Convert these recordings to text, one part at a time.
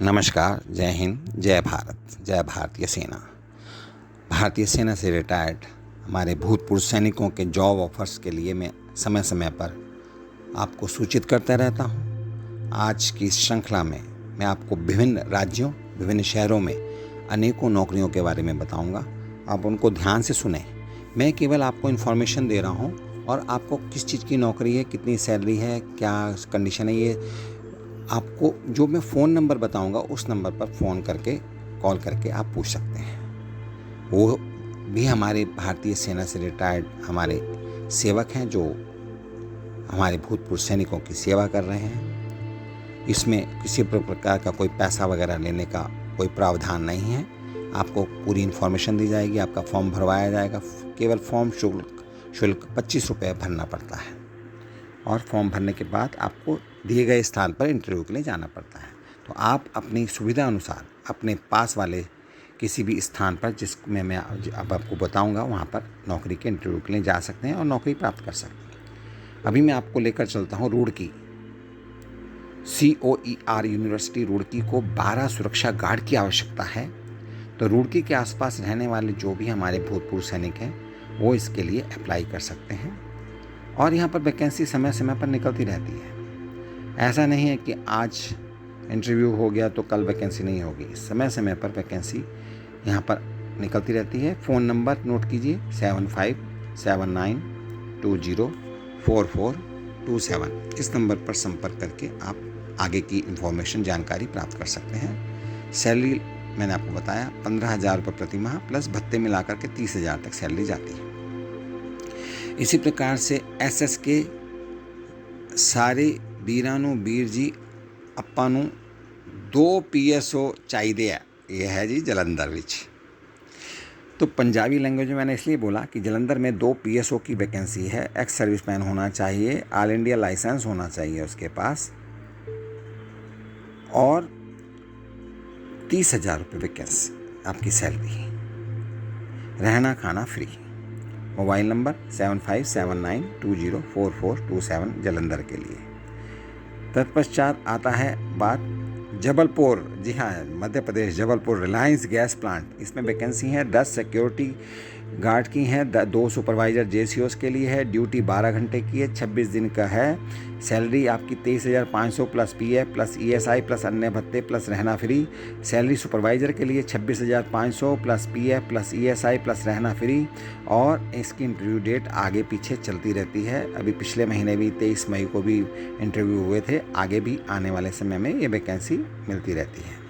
नमस्कार, जय हिंद, जय भारत, जय भारतीय सेना। भारतीय सेना से रिटायर्ड हमारे भूतपूर्व सैनिकों के जॉब ऑफर्स के लिए मैं समय समय पर आपको सूचित करता रहता हूं। आज की इस श्रृंखला में मैं आपको विभिन्न राज्यों, विभिन्न शहरों में अनेकों नौकरियों के बारे में बताऊंगा। आप उनको ध्यान से सुनें। मैं केवल आपको इन्फॉर्मेशन दे रहा हूं और आपको किस चीज़ की नौकरी है, कितनी सैलरी है, क्या कंडीशन है, ये आपको जो मैं फ़ोन नंबर बताऊंगा उस नंबर पर कॉल करके आप पूछ सकते हैं। वो भी हमारे भारतीय सेना से रिटायर्ड हमारे सेवक हैं जो हमारे भूतपूर्व सैनिकों की सेवा कर रहे हैं। इसमें किसी प्रकार का कोई पैसा वगैरह लेने का कोई प्रावधान नहीं है। आपको पूरी इन्फॉर्मेशन दी जाएगी, आपका फॉर्म भरवाया जाएगा। केवल फॉर्म शुल्क 25 रुपये भरना पड़ता है और फॉर्म भरने के बाद आपको दिए गए स्थान पर इंटरव्यू के लिए जाना पड़ता है। तो आप अपनी सुविधा अनुसार अपने पास वाले किसी भी स्थान पर, जिसमें मैं अब आपको बताऊंगा, वहाँ पर नौकरी के इंटरव्यू के लिए जा सकते हैं और नौकरी प्राप्त कर सकते हैं। अभी मैं आपको लेकर चलता हूँ रुड़की। COER यूनिवर्सिटी रुड़की को 12 सुरक्षा गार्ड की आवश्यकता है। तो रुड़की के आसपास रहने वाले जो भी हमारे भूतपूर्व सैनिक हैं वो इसके लिए अप्लाई कर सकते हैं और यहाँ पर वैकेंसी समय समय पर निकलती रहती है। ऐसा नहीं है कि आज इंटरव्यू हो गया तो कल वैकेंसी नहीं होगी। समय समय पर वैकेंसी यहाँ पर निकलती रहती है। फ़ोन नंबर नोट कीजिए 7579204427। इस नंबर पर संपर्क करके आप आगे की इन्फॉर्मेशन, जानकारी प्राप्त कर सकते हैं। सैलरी मैंने आपको बताया 15,000 रुपये प्रति माह प्लस भत्ते मिलाकर के 30,000 तक सैलरी जाती है। इसी प्रकार से SS के सारे वीरानों वीर जी अप्पानू 2 PSO चाहिए। यह है जी जलंधर विच। तो पंजाबी लैंग्वेज में मैंने इसलिए बोला कि जलंधर में 2 PSO की वैकेंसी है। एक्स सर्विसमैन होना चाहिए, ऑल इंडिया लाइसेंस होना चाहिए उसके पास और 30,000 रुपये वैकेंसी आपकी सैलरी, रहना खाना फ्री। मोबाइल नंबर 7579204427 जलंधर के लिए। तत्पश्चात आता है बात जबलपुर। जी हाँ, मध्य प्रदेश, जबलपुर रिलायंस गैस प्लांट। इसमें वैकेंसी है 10 सिक्योरिटी गार्ड की हैं, 2 सुपरवाइज़र JCOs के लिए है। ड्यूटी 12 घंटे की है, 26 दिन का है। सैलरी आपकी 23,500 plus PF plus ESI plus अन्य भत्ते प्लस रहना फ्री। सैलरी सुपरवाइज़र के लिए 26,500 plus PF plus ESI plus रहना फ्री। और इसकी इंटरव्यू डेट आगे पीछे चलती रहती है। अभी पिछले महीने भी 23 मई को भी इंटरव्यू हुए थे। आगे भी आने वाले समय में ये वैकेंसी मिलती रहती है।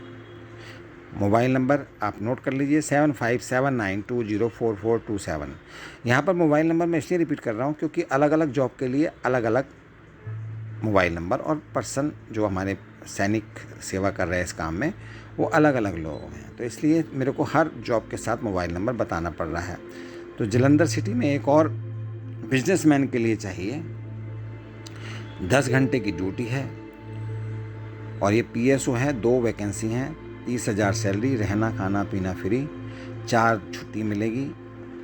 मोबाइल नंबर आप नोट कर लीजिए 7579204427। यहाँ पर मोबाइल नंबर मैं इसलिए रिपीट कर रहा हूँ क्योंकि अलग अलग जॉब के लिए अलग अलग मोबाइल नंबर और पर्सन जो हमारे सैनिक सेवा कर रहे हैं इस काम में वो अलग अलग लोग हैं। तो इसलिए मेरे को हर जॉब के साथ मोबाइल नंबर बताना पड़ रहा है। तो जलंधर सिटी में एक और बिजनेसमैन के लिए चाहिए। 10 घंटे की ड्यूटी है और ये PSO है। 2 वैकेंसी हैं, 30,000 सैलरी, रहना खाना पीना फ्री, 4 छुट्टी मिलेगी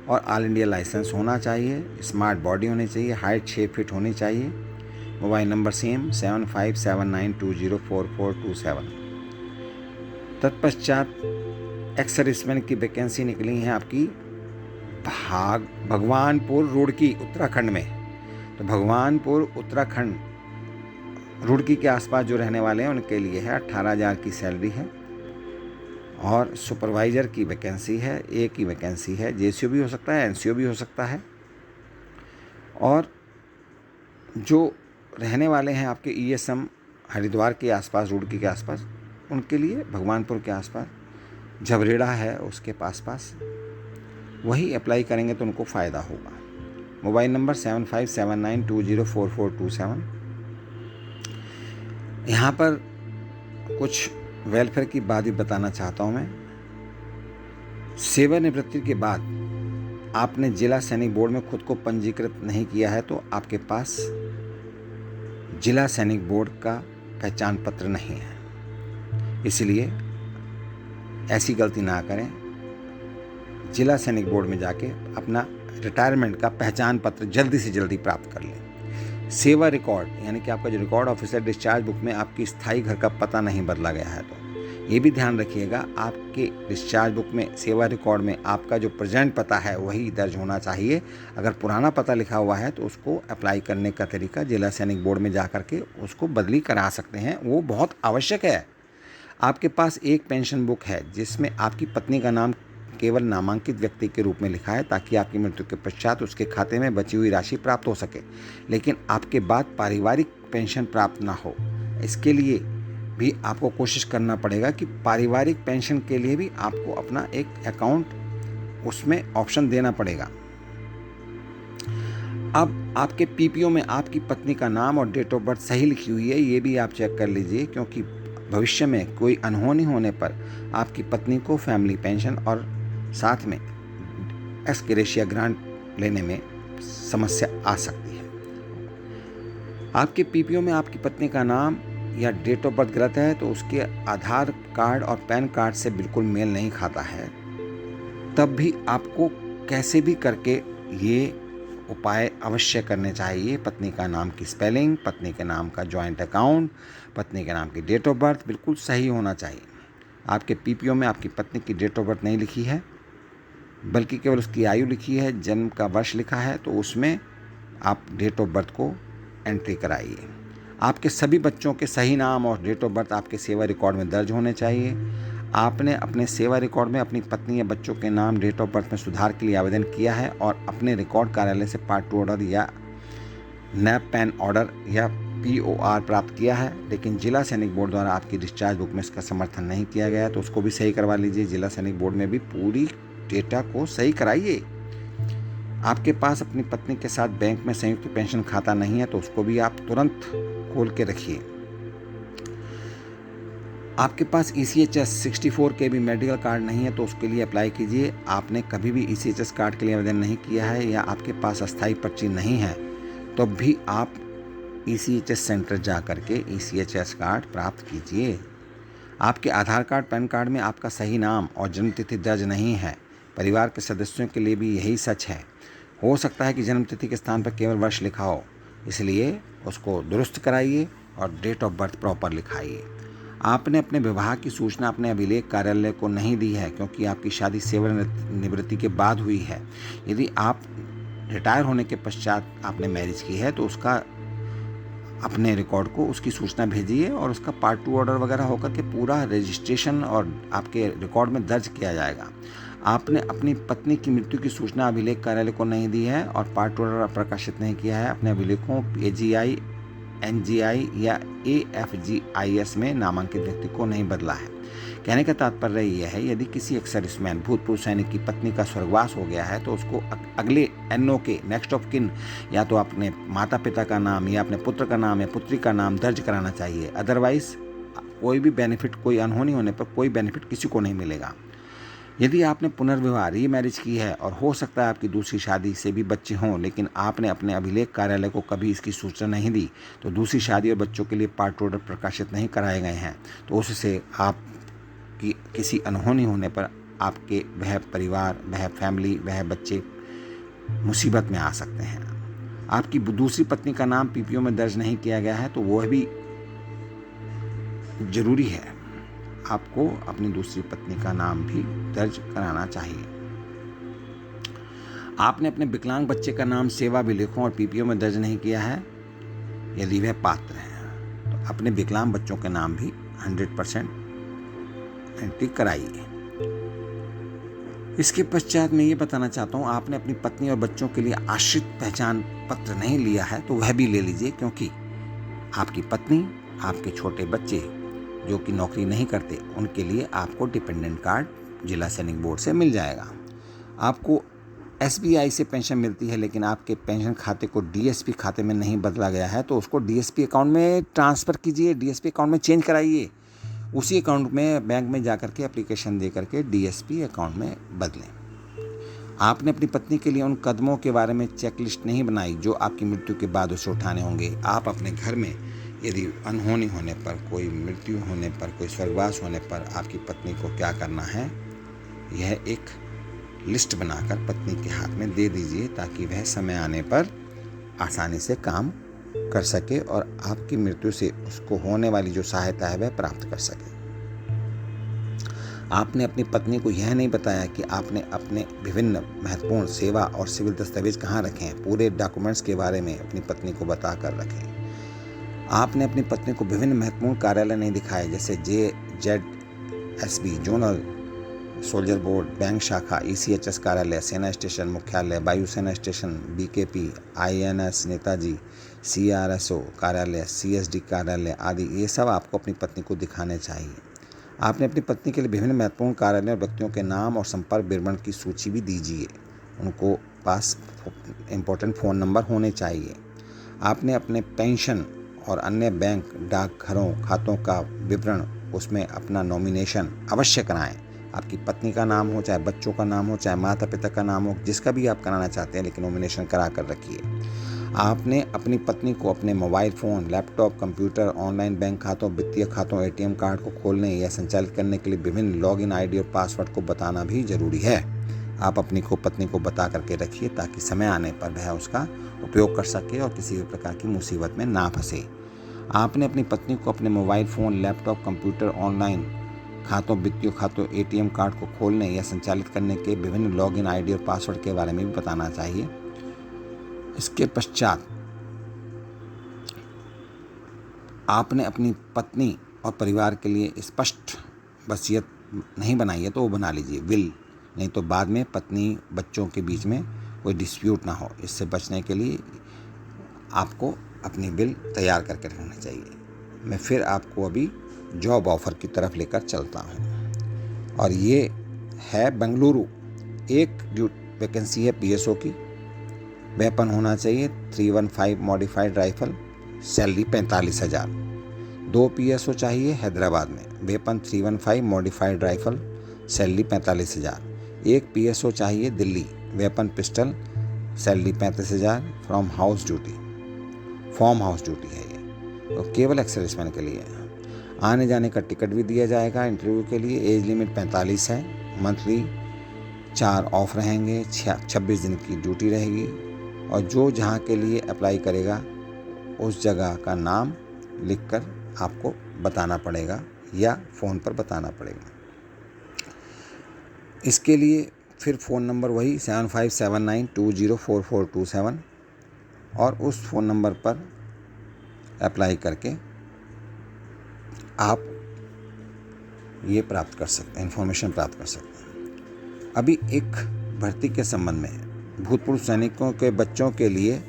और ऑल इंडिया लाइसेंस होना चाहिए। स्मार्ट बॉडी होनी चाहिए, हाइट 6 फीट होनी चाहिए। Mobile number same 7579204427। तत्पश्चात एक्स सर्विसमैन की वैकेंसी निकली है आपकी भगवानपुर रुड़की उत्तराखंड में। तो भगवानपुर उत्तराखंड रुड़की के आसपास जो रहने वाले हैं उनके लिए है। 18,000 की सैलरी है और सुपरवाइज़र की वैकेंसी है। एक ही वैकेंसी है। JCO भी हो सकता है, NCO भी हो सकता है। और जो रहने वाले हैं आपके ESM हरिद्वार के आसपास, रुड़की के आसपास, उनके लिए भगवानपुर के आसपास झबरेड़ा है उसके पास वही अप्लाई करेंगे तो उनको फ़ायदा होगा। Mobile number 7579204427। यहाँ पर कुछ वेलफेयर की बात भी बताना चाहता हूँ मैं। सेवानिवृत्ति के बाद आपने जिला सैनिक बोर्ड में खुद को पंजीकृत नहीं किया है तो आपके पास जिला सैनिक बोर्ड का पहचान पत्र नहीं है। इसलिए ऐसी गलती ना करें। जिला सैनिक बोर्ड में जाके अपना रिटायरमेंट का पहचान पत्र जल्दी से जल्दी प्राप्त कर लें। सेवा रिकॉर्ड यानी कि आपका जो रिकॉर्ड ऑफिसर डिस्चार्ज बुक में आपकी स्थायी घर का पता नहीं बदला गया है तो ये भी ध्यान रखिएगा आपके डिस्चार्ज बुक में, सेवा रिकॉर्ड में आपका जो प्रेजेंट पता है वही दर्ज होना चाहिए। अगर पुराना पता लिखा हुआ है तो उसको अप्लाई करने का तरीका जिला सैनिक बोर्ड में जा कर के उसको बदली करा सकते हैं, वो बहुत आवश्यक है। आपके पास एक पेंशन बुक है जिसमें आपकी पत्नी का नाम केवल नामांकित व्यक्ति के रूप में लिखा है, ताकि आपकी मृत्यु के पश्चात उसके खाते में बची हुई राशि प्राप्त हो सके, लेकिन आपके बाद पारिवारिक पेंशन प्राप्त ना हो। इसके लिए भी आपको कोशिश करना पड़ेगा कि पारिवारिक पेंशन के लिए भी आपको अपना एक अकाउंट उसमें ऑप्शन देना पड़ेगा। अब आपके पीपीओ में आपकी पत्नी का नाम और डेट ऑफ बर्थ सही लिखी हुई है, ये भी आप चेक कर लीजिए, क्योंकि भविष्य में कोई अनहोनी होने पर आपकी पत्नी को फैमिली पेंशन और साथ में एक्स ग्रेशिया ग्रांट लेने में समस्या आ सकती है। आपके पीपीओ में आपकी पत्नी का नाम या डेट ऑफ बर्थ गलत है तो उसके आधार कार्ड और पैन कार्ड से बिल्कुल मेल नहीं खाता है, तब भी आपको कैसे भी करके ये उपाय अवश्य करने चाहिए। पत्नी का नाम की स्पेलिंग, पत्नी के नाम का जॉइंट अकाउंट, पत्नी के नाम की डेट ऑफ बर्थ बिल्कुल सही होना चाहिए। आपके पीपीओ में आपकी पत्नी की डेट ऑफ बर्थ नहीं लिखी है, बल्कि केवल उसकी आयु लिखी है, जन्म का वर्ष लिखा है, तो उसमें आप डेट ऑफ बर्थ को एंट्री कराइए। आपके सभी बच्चों के सही नाम और डेट ऑफ बर्थ आपके सेवा रिकॉर्ड में दर्ज होने चाहिए। आपने अपने सेवा रिकॉर्ड में अपनी पत्नी या बच्चों के नाम, डेट ऑफ बर्थ में सुधार के लिए आवेदन किया है और अपने रिकॉर्ड कार्यालय से पार्ट 2 ऑर्डर या नैप पैन ऑर्डर या POR प्राप्त किया है, लेकिन जिला सैनिक बोर्ड द्वारा आपकी डिस्चार्ज बुक में इसका समर्थन नहीं किया गया है, तो उसको भी सही करवा लीजिए। जिला सैनिक बोर्ड में भी पूरी डेटा को सही कराइए। आपके पास अपनी पत्नी के साथ बैंक में संयुक्त पेंशन खाता नहीं है तो उसको भी आप तुरंत खोल के रखिए। आपके पास ECHS 64 के भी मेडिकल कार्ड नहीं है तो उसके लिए अप्लाई कीजिए। आपने कभी भी ECHS कार्ड के लिए आवेदन नहीं किया है या आपके पास अस्थायी पर्ची नहीं है तो भी आप ECHS सेंटर जा करके ECHS कार्ड प्राप्त कीजिए। आपके आधार कार्ड, पैन कार्ड में आपका सही नाम और जन्मतिथि दर्ज नहीं है। परिवार के सदस्यों के लिए भी यही सच है। हो सकता है कि जन्मतिथि के स्थान पर केवल वर्ष लिखा हो, इसलिए उसको दुरुस्त कराइए और डेट ऑफ बर्थ प्रॉपर लिखाइए। आपने अपने विवाह की सूचना अपने अभिलेख कार्यालय को नहीं दी है, क्योंकि आपकी शादी सेवानिवृत्ति के बाद हुई है। यदि आप रिटायर होने के पश्चात आपने मैरिज की है तो उसका अपने रिकॉर्ड को उसकी सूचना भेजिए और उसका पार्ट 2 ऑर्डर वगैरह होकर के पूरा रजिस्ट्रेशन और आपके रिकॉर्ड में दर्ज किया जाएगा। आपने अपनी पत्नी की मृत्यु की सूचना अभिलेख कार्यालय को नहीं दी है और पार्ट 2 ऑर्डर प्रकाशित नहीं किया है। अपने अभिलेखों AGI, NGI या AFGIS में नामांकित व्यक्ति को नहीं बदला है। कहने का तात्पर्य यह है, यदि किसी एक्स सर्विसमैन, भूतपूर्व सैनिक की पत्नी का स्वर्गवास हो गया है तो उसको अगले NO के नेक्स्ट ऑफ किन या तो अपने माता पिता का नाम या अपने पुत्र का नाम या पुत्री का नाम दर्ज कराना चाहिए। अदरवाइज कोई भी बेनिफिट, कोई अनहोनी होने पर कोई बेनिफिट किसी को नहीं मिलेगा। यदि आपने पुनर्विवाह, रीमैरिज की है और हो सकता है आपकी दूसरी शादी से भी बच्चे हों, लेकिन आपने अपने अभिलेख कार्यालय को कभी इसकी सूचना नहीं दी, तो दूसरी शादी और बच्चों के लिए पार्ट 2 ऑर्डर प्रकाशित नहीं कराए गए हैं, तो उससे आपकी किसी अनहोनी होने पर आपके वह परिवार, वह फैमिली, वह बच्चे मुसीबत में आ सकते हैं। आपकी दूसरी पत्नी का नाम पीपीओ में दर्ज नहीं किया गया है तो वह भी जरूरी है। आपको अपनी दूसरी पत्नी का नाम भी दर्ज कराना चाहिए। आपने अपने विकलांग बच्चे का नाम सेवा अभिलेखों और पीपीओ में दर्ज नहीं किया है, यदि वह पात्र हैं तो अपने विकलांग बच्चों के नाम भी 100% एंट्री कराइए। इसके पश्चात मैं ये बताना चाहता हूँ, आपने अपनी पत्नी और बच्चों के लिए आश्रित पहचान पत्र नहीं लिया है तो वह भी ले लीजिए, क्योंकि आपकी पत्नी, आपके छोटे बच्चे जो कि नौकरी नहीं करते, उनके लिए आपको डिपेंडेंट कार्ड जिला सैनिक बोर्ड से मिल जाएगा। आपको SBI से पेंशन मिलती है, लेकिन आपके पेंशन खाते को DSP खाते में नहीं बदला गया है तो उसको DSP अकाउंट में ट्रांसफ़र कीजिए, DSP अकाउंट में चेंज कराइए। उसी अकाउंट में बैंक में जा कर के एप्लीकेशन दे करके DSP अकाउंट में बदलें। आपने अपनी पत्नी के लिए उन कदमों के बारे में चेकलिस्ट नहीं बनाई जो आपकी मृत्यु के बाद उसे उठाने होंगे। आप अपने घर में यदि अनहोनी होने पर, कोई मृत्यु होने पर, कोई स्वर्गवास होने पर आपकी पत्नी को क्या करना है, यह एक लिस्ट बनाकर पत्नी के हाथ में दे दीजिए, ताकि वह समय आने पर आसानी से काम कर सके और आपकी मृत्यु से उसको होने वाली जो सहायता है वह प्राप्त कर सके। आपने अपनी पत्नी को यह नहीं बताया कि आपने अपने विभिन्न महत्वपूर्ण सेवा और सिविल दस्तावेज कहाँ रखे हैं। पूरे डॉक्यूमेंट्स के बारे में अपनी पत्नी को बता कर रखें। आपने अपनी पत्नी को विभिन्न महत्वपूर्ण कार्यालय नहीं दिखाए, जैसे JZSB zonal, soldier board, bank शाखा, ECHS कार्यालय, सेना स्टेशन मुख्यालय, वायुसेना station, BKP, INS Netaji, CRSO कार्यालय, CSD कार्यालय आदि। ये सब आपको अपनी पत्नी को दिखाने चाहिए। आपने अपनी पत्नी के लिए विभिन्न महत्वपूर्ण कार्यालयों और व्यक्तियों के नाम और संपर्क विवरण की सूची भी दीजिए। उनको पास इम्पोर्टेंट फ़ोन नंबर होने चाहिए। आपने अपने पेंशन और अन्य बैंक डाकघरों खातों का विवरण, उसमें अपना नॉमिनेशन अवश्य कराएं। आपकी पत्नी का नाम हो, चाहे बच्चों का नाम हो, चाहे माता पिता का नाम हो, जिसका भी आप कराना चाहते हैं, लेकिन नॉमिनेशन करा कर रखिए। आपने अपनी पत्नी को अपने mobile phone, laptop, computer, online bank खातों, वित्तीय खातों, ATM कार्ड को खोलने या संचालित करने के लिए विभिन्न लॉगिन ID और पासवर्ड को बताना भी जरूरी है। आप अपनी पत्नी को बता करके रखिए, ताकि समय आने पर वह उसका उपयोग कर सके और किसी भी प्रकार की मुसीबत में ना फंसे। आपने अपनी पत्नी को अपने mobile phone, laptop, computer, online खातों, वित्तीय खातों, ATM कार्ड को खोलने या संचालित करने के विभिन्न लॉगिन ID और पासवर्ड के बारे में भी बताना चाहिए। इसके पश्चात आपने अपनी पत्नी और परिवार के लिए स्पष्ट वसीयत नहीं बनाई है तो वो बना लीजिए, विल। नहीं तो बाद में पत्नी बच्चों के बीच में कोई डिस्प्यूट ना हो। इससे बचने के लिए आपको अपनी विल तैयार करके रखना चाहिए। मैं फिर आपको अभी जॉब ऑफ़र की तरफ लेकर चलता हूँ, और ये है बेंगलुरु। एक वैकेंसी है PSO की। वेपन होना चाहिए 315 मॉडिफाइड राइफल, सैलरी 45,000। 2 PSO चाहिए हैदराबाद में, weapon 315 modified rifle, salary 45,000। 1 PSO चाहिए Delhi, weapon pistol, salary 35,000, farm house duty है ये, तो केवल एक्स सर्विसमैन के लिए। आने जाने का टिकट भी दिया जाएगा इंटरव्यू के लिए। एज लिमिट 45 है। मंथली 4 ऑफ रहेंगे, 26 दिन की ड्यूटी रहेगी। और जो जहाँ के लिए अप्लाई करेगा उस जगह का नाम लिखकर आपको बताना पड़ेगा या फ़ोन पर बताना पड़ेगा। इसके लिए फिर फ़ोन नंबर वही 7579204427, और उस फ़ोन नंबर पर अप्लाई करके आप ये प्राप्त कर सकते हैं, इन्फॉर्मेशन प्राप्त कर सकते हैं। अभी एक भर्ती के संबंध में, भूतपूर्व सैनिकों के बच्चों के लिए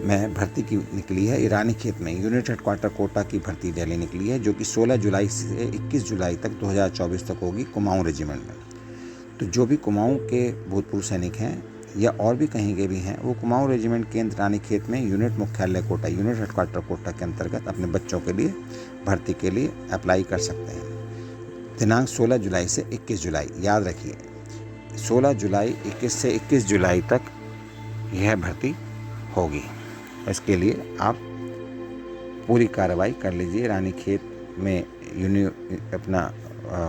मैं भर्ती की निकली है ईरानी खेत में। यूनिट हेडक्वार्टर कोटा की भर्ती दिल्ली निकली है, जो कि 16 जुलाई से 21 जुलाई तक 2024 तक होगी कुमाऊं रेजिमेंट में। तो जो भी कुमाऊं के भूतपूर्व सैनिक हैं या और भी कहीं के भी हैं, वो कुमाऊं रेजिमेंट केंद्र रानी खेत में यूनिट मुख्यालय कोटा, यूनिट हेडक्वार्टर कोटा के अंतर्गत अपने बच्चों के लिए भर्ती के लिए अप्लाई कर सकते हैं। दिनांक 16 जुलाई से 21 जुलाई, याद रखिए 16 जुलाई 21 से 21 जुलाई तक यह भर्ती होगी। इसके लिए आप पूरी कार्रवाई कर लीजिए। रानीखेत में अपना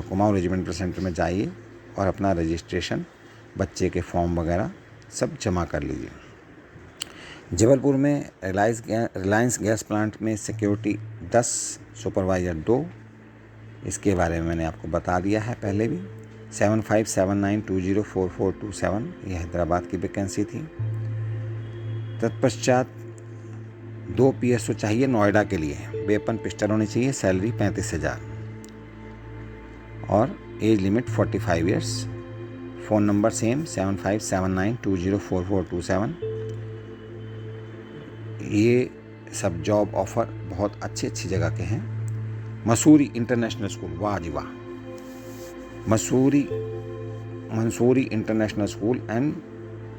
कुमाऊं रेजिमेंट सेंटर में जाइए और अपना रजिस्ट्रेशन, बच्चे के फॉर्म वगैरह सब जमा कर लीजिए। जबलपुर में रिलायंस गैस प्लांट में सिक्योरिटी 10, सुपरवाइज़र 2, इसके बारे में मैंने आपको बता दिया है पहले भी। 7579204427 यह हैदराबाद की वैकेंसी थी। तत्पश्चात 2 PSO चाहिए नोएडा के लिए, वेपन पिस्टल होनी चाहिए, सैलरी 35,000 और age limit 45 years. Phone number same 7579204427। ये सब जॉब ऑफ़र बहुत अच्छी जगह के हैं। मसूरी इंटरनेशनल स्कूल, वाह जी वाह, Mussoorie international school and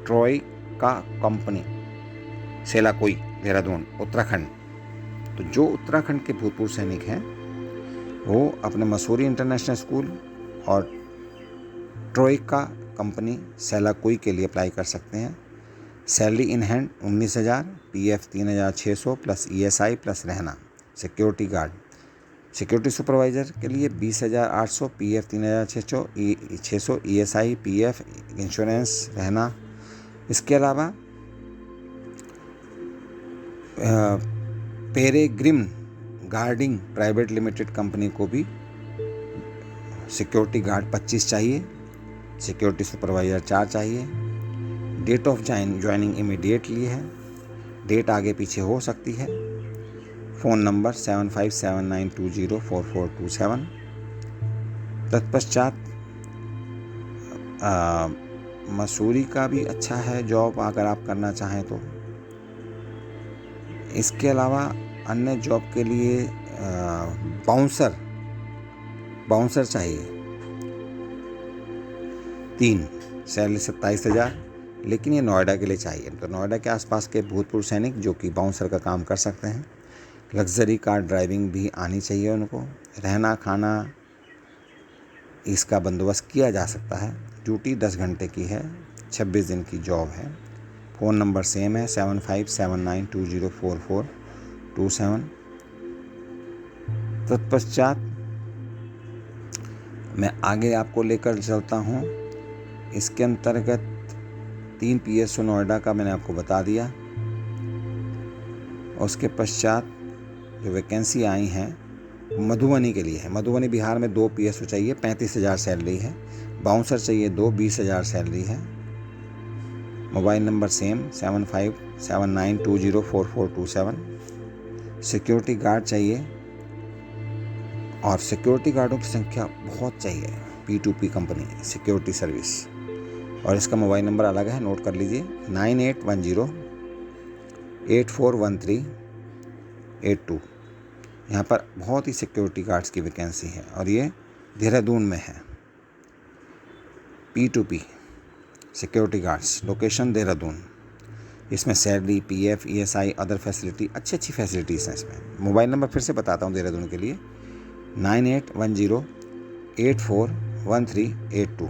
Troy का कंपनी, सेलाकोई, देहरादून, उत्तराखंड। तो जो उत्तराखंड के भूतपूर्व सैनिक हैं वो अपने मसूरी इंटरनेशनल स्कूल और ट्रॉय का कंपनी सेलाकोई के लिए अप्लाई कर सकते हैं। Salary in hand 19,000, PF 3,600 plus ESI plus रहना। सिक्योरिटी गार्ड, सिक्योरिटी सुपरवाइज़र के लिए 20,800, PF 3,600, ESI, PF, इंश्योरेंस, रहना। इसके अलावा पेरेग्रिम गार्डिंग प्राइवेट लिमिटेड कंपनी को भी सिक्योरिटी गार्ड 25 चाहिए, सिक्योरिटी सुपरवाइज़र 4 चाहिए। डेट ऑफ ज्वाइनिंग इमीडिएटली है, डेट आगे पीछे हो सकती है। Phone number 7579204427। तत्पश्चात मसूरी का भी अच्छा है जॉब अगर आप करना चाहें तो। इसके अलावा अन्य जॉब के लिए बाउंसर चाहिए 3, सैलरी 27,000, लेकिन ये नोएडा के लिए चाहिए। तो नोएडा के आसपास के भूतपूर्व सैनिक जो कि बाउंसर का काम कर सकते हैं। लग्जरी कार ड्राइविंग भी आनी चाहिए उनको। रहना खाना इसका बंदोबस्त किया जा सकता है। ड्यूटी 10 घंटे की है, 26 दिन की जॉब है। फ़ोन नंबर सेम है 7579204427। तत्पश्चात मैं आगे आपको लेकर चलता हूँ। इसके अंतर्गत 3 PSO नोएडा का मैंने आपको बता दिया। उसके पश्चात जो वैकेंसी आई हैं मधुबनी के लिए है। मधुबनी बिहार में 2 PSO चाहिए, 35,000 सैलरी है। बाउंसर चाहिए 2, 20,000 सैलरी है। Mobile number same 7579204427। Security guard चाहिए और सिक्योरिटी गार्डों की संख्या बहुत चाहिए। P2P कंपनी सिक्योरिटी सर्विस, और इसका मोबाइल नंबर अलग है, नोट कर लीजिए 9810841382। यहाँ पर बहुत ही सिक्योरिटी गार्ड्स की वैकेंसी है और ये देहरादून में है। P2P security guards, location Dehradun. इसमें salary, PF, ESI, other facility, अच्छी फैसिलिटीज़ हैं इसमें। मोबाइल नंबर फिर से बताता हूँ देहरादून के लिए 9810841382।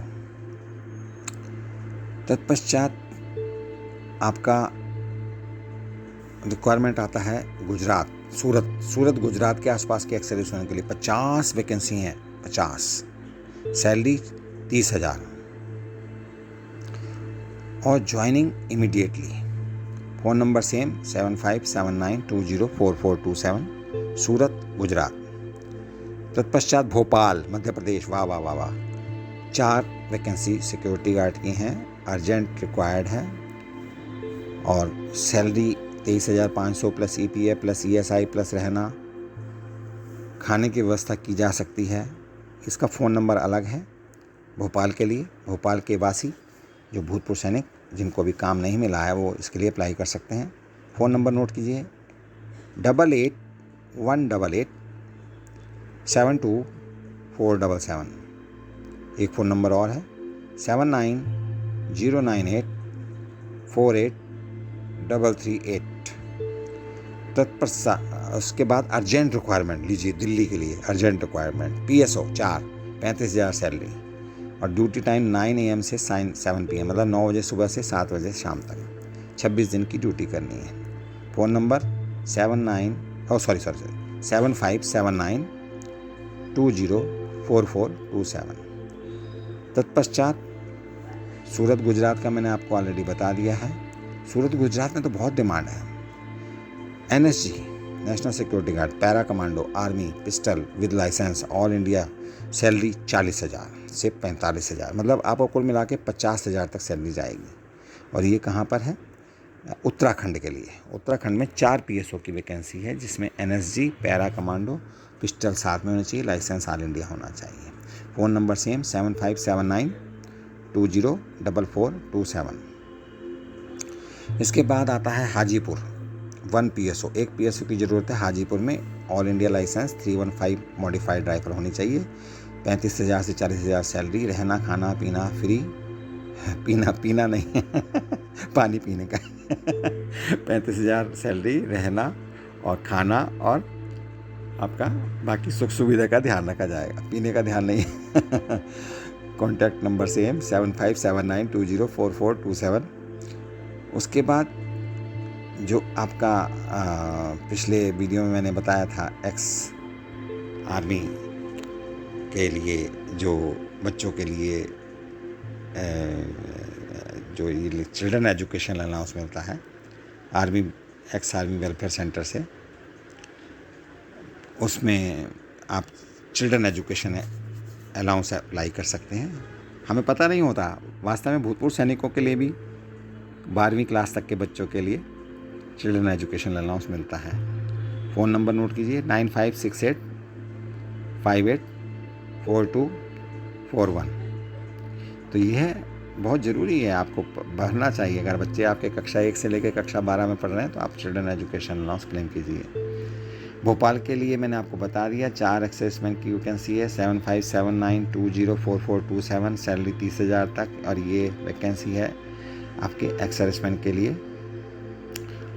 तत्पश्चात आपका रिक्वायरमेंट आता है गुजरात, सूरत गुजरात के आसपास के एक्स होने के लिए 50 वैकेंसी हैं। 50, सैलरी 30,000 और joining immediately. Phone number same 7579204427, Surat Gujarat. तत्पश्चात भोपाल मध्य प्रदेश, वाह वाह वाह वाह, 4 वैकेंसी सिक्योरिटी गार्ड की हैं, अर्जेंट रिक्वायर्ड है और salary 23,500 plus EPF plus ESI plus रहना खाने की व्यवस्था की जा सकती है। इसका फ़ोन नंबर अलग है भोपाल के लिए। भोपाल के वासी जो भूतपूर्व सैनिक जिनको भी काम नहीं मिला है वो इसके लिए अप्लाई कर सकते हैं। फ़ोन नंबर नोट कीजिए 8811772477। एक फ़ोन नंबर और है 7909848338। तत्पश्चात उसके बाद अर्जेंट रिक्वायरमेंट लीजिए दिल्ली के लिए। अर्जेंट रिक्वायरमेंट PSO 4, 35,000 सैलरी और ड्यूटी टाइम 9 AM से 7 PM, मतलब 9 बजे सुबह से 7 बजे शाम तक। 26 दिन की ड्यूटी करनी है। Phone number 7579204427। तत्पश्चात सूरत गुजरात का मैंने आपको ऑलरेडी बता दिया है। सूरत गुजरात में तो बहुत डिमांड है। NSG national security guard, para commando, army, pistol with licence, all India, salary 40,000 से 45,000, मतलब आपको कुल मिला के 50,000 तक सैलरी जाएगी। और ये कहाँ पर है? उत्तराखंड के लिए। उत्तराखंड में 4 PSO की वैकेंसी है जिसमें NSG, पैरा कमांडो, पिस्टल साथ में होना चाहिए, लाइसेंस ऑल इंडिया होना चाहिए। Phone number same 7579204427। इसके बाद आता है हाजीपुर 1 PSO। 1 PSO की ज़रूरत है हाजीपुर में। All India licence 315 modified rifle होनी चाहिए। 35,000 से 40,000 सैलरी। रहना खाना पीना फ्री, पीना नहीं पानी पीने का 35,000 सैलरी, रहना और खाना और आपका बाकी सुख सुविधा का ध्यान रखा जाएगा, पीने का ध्यान नहीं कॉन्टैक्ट नंबर सेम 7579204427। उसके बाद जो आपका पिछले वीडियो में मैंने बताया था एक्स आर्मी के लिए जो बच्चों के लिए जो ये चिल्ड्रन एजुकेशन अलाउंस मिलता है army, ex army welfare centre से, उसमें आप चिल्ड्रन एजुकेशन अलाउंस अप्लाई कर सकते हैं। हमें पता नहीं होता, वास्तव में भूतपूर्व सैनिकों के लिए भी 12वीं क्लास तक के बच्चों के लिए चिल्ड्रन एजुकेशन अलाउंस मिलता है। फ़ोन नंबर नोट कीजिए 9568584241। तो यह बहुत ज़रूरी है, आपको भरना चाहिए। अगर बच्चे आपके कक्षा 1 से लेकर कक्षा 12 में पढ़ रहे हैं तो आप चिल्ड्रन एजुकेशन अलाउंस क्लेम कीजिए। भोपाल के लिए मैंने आपको बता दिया 4 एक्सेसमैन की वैकेंसी है, 7579204427, सैलरी 30,000 तक, और ये वैकेंसी है आपके एक्स सर्विसमैन के लिए।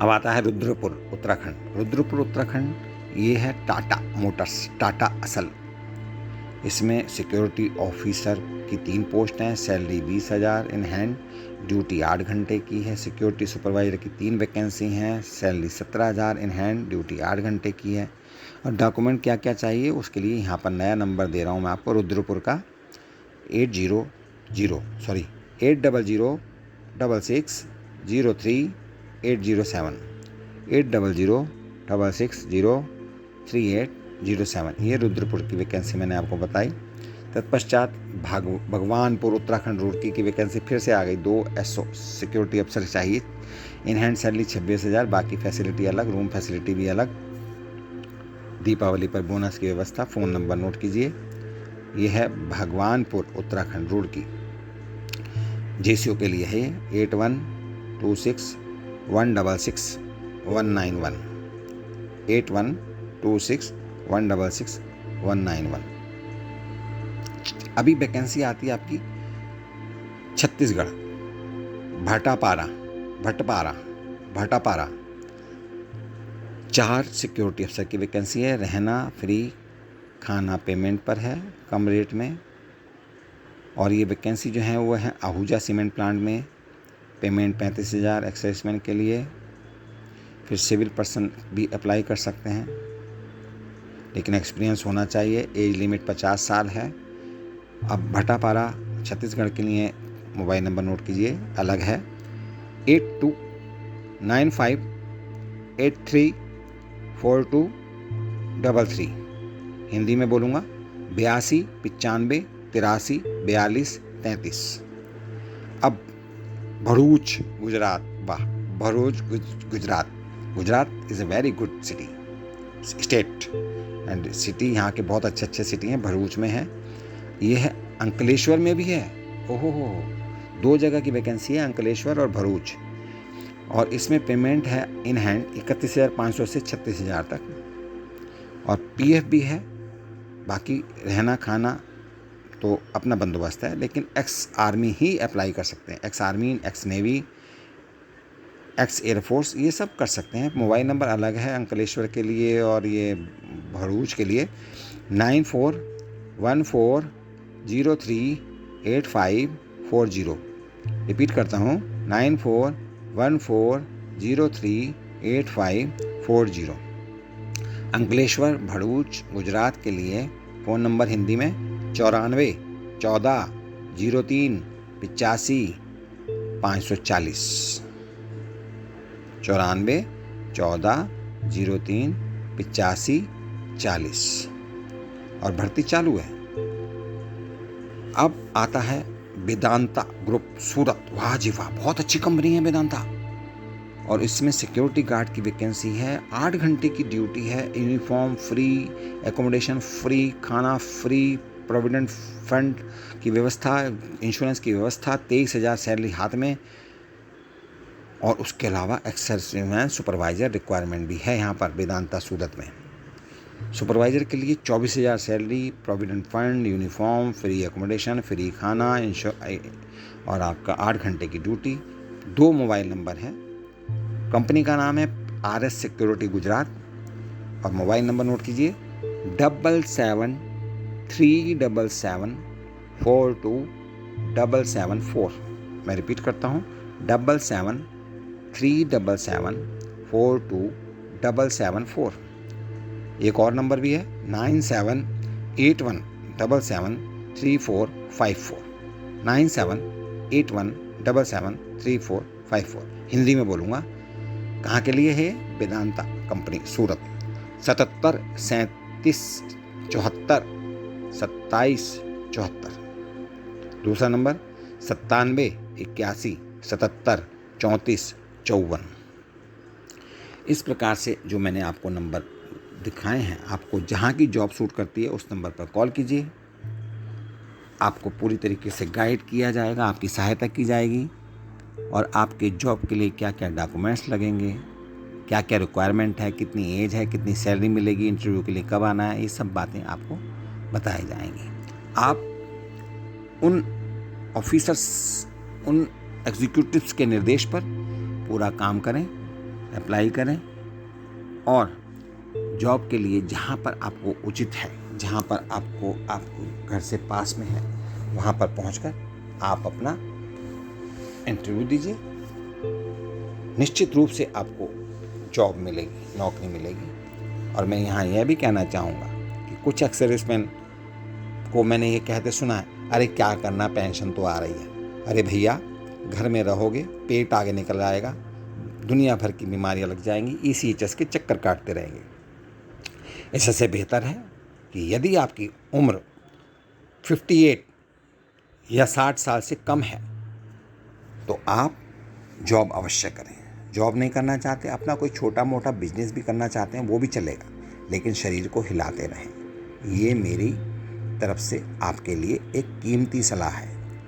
अब आता है रुद्रपुर उत्तराखंड। रुद्रपुर उत्तराखंड ये है टाटा मोटर्स, टाटा असल। इसमें सिक्योरिटी ऑफिसर की 3 पोस्ट हैं, सैलरी 20,000 इन हैंड, ड्यूटी 8 घंटे की है। सिक्योरिटी सुपरवाइजर की 3 वैकेंसी हैं, सैलरी 17,000 इन हैंड, ड्यूटी 8 घंटे की है। और डॉक्यूमेंट क्या क्या चाहिए उसके लिए यहाँ पर नया नंबर दे रहा हूँ मैं आपको, रुद्रपुर का 800660603807807 80066063807। ये रुद्रपुर की वैकेंसी मैंने आपको बताई। तत्पश्चात भगवानपुर उत्तराखंड रुड़की की वैकेंसी फिर से आ गई। 2 एसओ सिक्योरिटी अफसर चाहिए, इन हैंड सैलरी 26,000, बाकी फैसिलिटी अलग, रूम फैसिलिटी भी अलग, दीपावली पर बोनस की व्यवस्था। फ़ोन नंबर नोट कीजिए, ये है भगवानपुर उत्तराखंड रुड़की। जेसीओ के लिए है 8126166191 8126166191। अभी वैकेंसी आती है आपकी छत्तीसगढ़, भटापारा 4 सिक्योरिटी अफसर की वैकेंसी है। रहना फ्री, खाना पेमेंट पर है कम रेट में। और ये वैकेंसी जो है वो है आहूजा सीमेंट प्लांट में, पेमेंट 35,000 एक्साइजमैन के लिए। फिर सिविल पर्सन भी अप्लाई कर सकते हैं, लेकिन एक्सपीरियंस होना चाहिए। एज लिमिट 50 साल है। अब भटापारा छत्तीसगढ़ के लिए मोबाइल नंबर नोट कीजिए, अलग है 8295834233। हिंदी में बोलूँगा 82 95 83 42 33। अब भरूच गुजरात, वाह, Bharuch Gujarat is a very good city, state and city. यहाँ के बहुत अच्छे सिटी हैं, भरूच में है। ये है अंकलेश्वर में भी है। ओहो, 2 जगह की वैकेंसी है, अंकलेश्वर और भरूच। और इसमें पेमेंट है इन हैंड 31,500 से 36,000 तक, और पीएफ भी है। बाकी रहना खाना तो अपना बंदोबस्त है, लेकिन एक्स आर्मी ही अप्लाई कर सकते हैं। Ex army, x navy, x air force, ये सब कर सकते हैं। मोबाइल नंबर अलग है अंकलेश्वर के लिए और ये भरूच के लिए 9414038540। रिपीट करता हूँ 9414038540। अंकलेश्वर भरूच गुजरात के लिए फ़ोन नंबर हिंदी में 94 14 03 85 540, 94 14 03 85 40। और भर्ती चालू है। अब आता है वेदांता ग्रुप सूरत। वाह जी वाह, बहुत अच्छी कंपनी है वेदांता। और इसमें सिक्योरिटी गार्ड की वैकेंसी है, 8 घंटे की ड्यूटी है, यूनिफॉर्म फ्री, एकोमोडेशन फ्री, खाना फ्री, प्रोविडेंट फंड की व्यवस्था, इंश्योरेंस की व्यवस्था, 23,000 सैलरी हाथ में। और उसके अलावा एक्सर्विसमैन सुपरवाइज़र रिक्वायरमेंट भी है यहाँ पर वेदांता सूरत में। सुपरवाइज़र के लिए 24,000 salary, provident fund, uniform, free accommodation, free खाना, और आपका 8 घंटे की ड्यूटी। 2 मोबाइल नंबर हैं। कंपनी का नाम है RS सिक्योरिटी गुजरात। और मोबाइल नंबर नोट कीजिए 7737742774। मैं रिपीट करता हूँ 7737742774। एक और नंबर भी है 9781773454, 9781773454। हिंदी में बोलूँगा, कहाँ के लिए है? वेदांता कंपनी सूरत। 77 37 74 27 74। दूसरा नंबर 97 81 77 34 54। इस प्रकार से जो मैंने आपको नंबर दिखाए हैं, आपको जहाँ की जॉब सूट करती है उस नंबर पर कॉल कीजिए। आपको पूरी तरीके से गाइड किया जाएगा, आपकी सहायता की जाएगी और आपके जॉब के लिए क्या क्या डॉक्यूमेंट्स लगेंगे, क्या क्या रिक्वायरमेंट है, कितनी एज है, कितनी सैलरी मिलेगी, इंटरव्यू के लिए कब आना है, ये सब बातें आपको बताई जाएंगी। आप उन ऑफिसर्स, उन एग्जीक्यूटिव्स के निर्देश पर पूरा काम करें, अप्लाई करें और जॉब के लिए जहाँ पर आपको उचित है, जहाँ पर आपको घर से पास में है, वहाँ पर पहुँचकर आप अपना इंटरव्यू दीजिए। निश्चित रूप से आपको जॉब मिलेगी, नौकरी मिलेगी। और मैं यहाँ यह भी कहना चाहूँगा कि कुछ एक्स-सर्विसमैन को मैंने ये कहते सुना है, अरे क्या करना, पेंशन तो आ रही है। अरे भैया, घर में रहोगे, पेट आगे निकल आएगा, दुनिया भर की बीमारियाँ लग जाएंगी, ECHS के चक्कर काटते रहेंगे। इससे बेहतर है कि यदि आपकी उम्र 58 या 60 साल से कम है तो आप जॉब अवश्य करें। जॉब नहीं करना चाहते, अपना कोई छोटा मोटा बिजनेस भी करना चाहते हैं, वो भी चलेगा, लेकिन शरीर को हिलाते रहें। ये मेरी तरफ से आपके लिए एक कीमती सलाह है।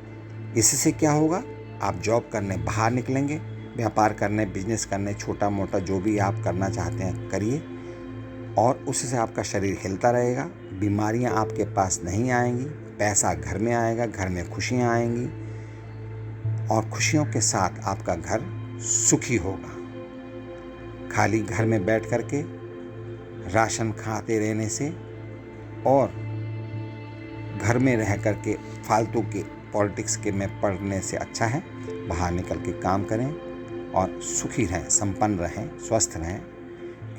इससे क्या होगा, आप जॉब करने बाहर निकलेंगे, व्यापार करने, बिजनेस करने, छोटा मोटा जो भी आप करना चाहते हैं करिए और उससे आपका शरीर हिलता रहेगा, बीमारियां आपके पास नहीं आएंगी, पैसा घर में आएगा, घर में खुशियां आएंगी और खुशियों के साथ आपका घर सुखी होगा। खाली घर में बैठ कर के राशन खाते रहने से और घर में रह कर के फालतू के पॉलिटिक्स के में पढ़ने से अच्छा है बाहर निकल के काम करें और सुखी रहें, संपन्न रहें, स्वस्थ रहें।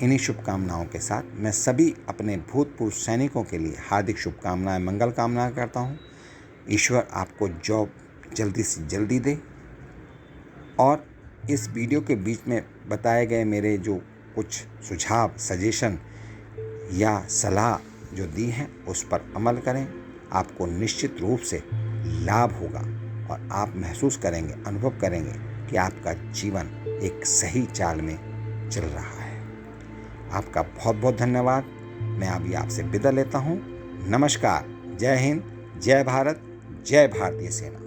इन्हीं शुभकामनाओं के साथ मैं सभी अपने भूतपूर्व सैनिकों के लिए हार्दिक शुभकामनाएं, मंगल कामनाएं करता हूं। ईश्वर आपको जॉब जल्दी से जल्दी दे। और इस वीडियो के बीच में बताए गए मेरे जो कुछ सुझाव, सजेशन या सलाह जो दी हैं उस पर अमल करें, आपको निश्चित रूप से लाभ होगा और आप महसूस करेंगे, अनुभव करेंगे कि आपका जीवन एक सही चाल में चल रहा है। आपका बहुत बहुत धन्यवाद। मैं अभी आपसे विदा लेता हूँ। नमस्कार। जय हिंद, जय भारत, जय भारतीय सेना।